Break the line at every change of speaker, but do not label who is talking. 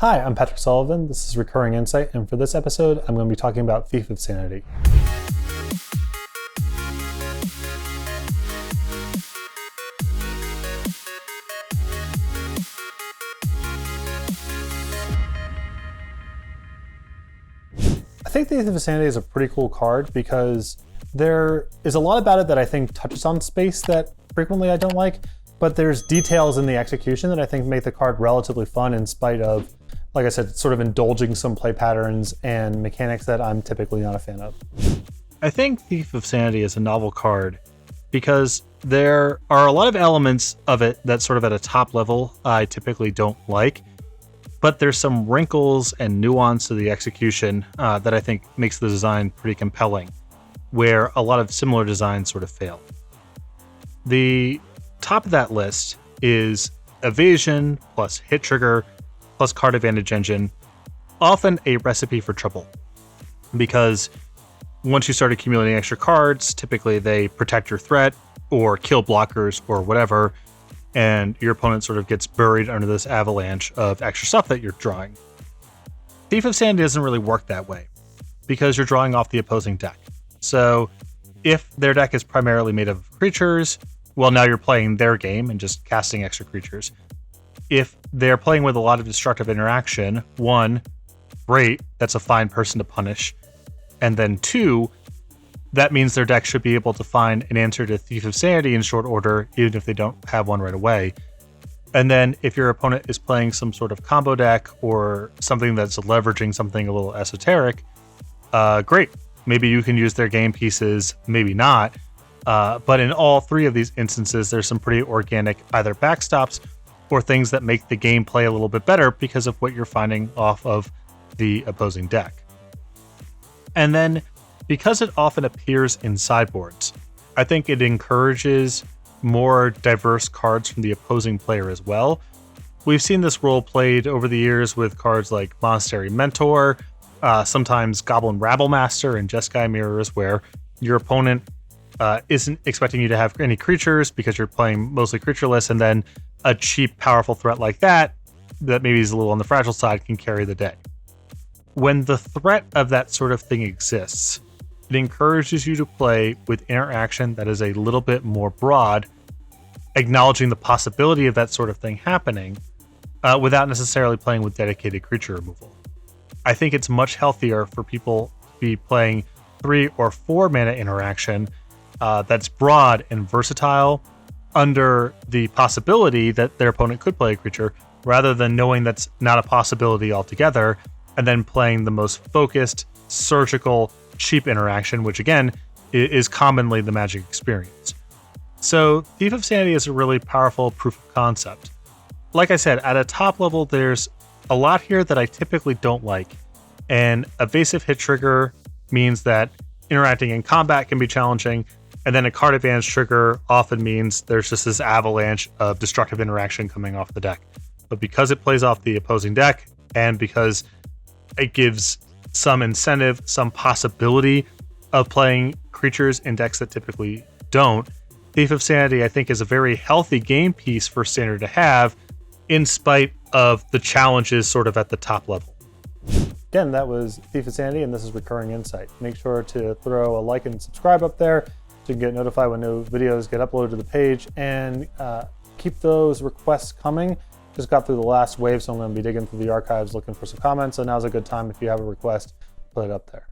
Hi, I'm Patrick Sullivan. This is Recurring Insight, and for this episode, I'm going to be talking about Thief of Sanity. I think Thief of Sanity is a pretty cool card because there is a lot about it that I think touches on space that frequently I don't like, but there's details in the execution that I think make the card relatively fun in spite of, like I said, sort of indulging some play patterns and mechanics that I'm typically not a fan of.
I think Thief of Sanity is a novel card because there are a lot of elements of it that sort of at a top level I typically don't like, but there's some wrinkles and nuance to the execution that I think makes the design pretty compelling, where a lot of similar designs sort of fail. The top of that list is evasion plus hit trigger plus card advantage engine, often a recipe for trouble, because once you start accumulating extra cards, typically they protect your threat or kill blockers or whatever, and your opponent sort of gets buried under this avalanche of extra stuff that you're drawing. Thief of Sanity doesn't really work that way because you're drawing off the opposing deck. So if their deck is primarily made of creatures, well, now you're playing their game and just casting extra creatures. If they're playing with a lot of destructive interaction, one, great, that's a fine person to punish. And then two, that means their deck should be able to find an answer to Thief of Sanity in short order, even if they don't have one right away. And then if your opponent is playing some sort of combo deck or something that's leveraging something a little esoteric, great. Maybe you can use their game pieces, maybe not. But in all three of these instances, there's some pretty organic either backstops or things that make the gameplay a little bit better because of what you're finding off of the opposing deck. And then, because it often appears in sideboards, I think it encourages more diverse cards from the opposing player as well. We've seen this role played over the years with cards like Monastery Mentor, sometimes Goblin Rabblemaster and Jeskai Mirrors, where your opponent isn't expecting you to have any creatures because you're playing mostly creatureless, and then a cheap, powerful threat like that maybe is a little on the fragile side can carry the day. When the threat of that sort of thing exists, it encourages you to play with interaction that is a little bit more broad, acknowledging the possibility of that sort of thing happening without necessarily playing with dedicated creature removal. I think it's much healthier for people to be playing 3 or 4 mana interaction that's broad and versatile under the possibility that their opponent could play a creature, rather than knowing that's not a possibility altogether, and then playing the most focused, surgical, cheap interaction, which again is commonly the Magic experience. So Thief of Sanity is a really powerful proof of concept. Like I said, at a top level, there's a lot here that I typically don't like, and evasive hit trigger means that interacting in combat can be challenging, and then a card advantage trigger often means there's just this avalanche of destructive interaction coming off the deck. But because it plays off the opposing deck, and because it gives some incentive, some possibility of playing creatures in decks that typically don't, Thief of Sanity, I think, is a very healthy game piece for Standard to have, in spite of the challenges sort of at the top level.
Again, that was Thief of Sanity, and this is Recurring Insight. Make sure to throw a like and subscribe up there so you can get notified when new videos get uploaded to the page, and keep those requests coming. Just got through the last wave, so I'm going to be digging through the archives looking for some comments, so now's a good time if you have a request, put it up there.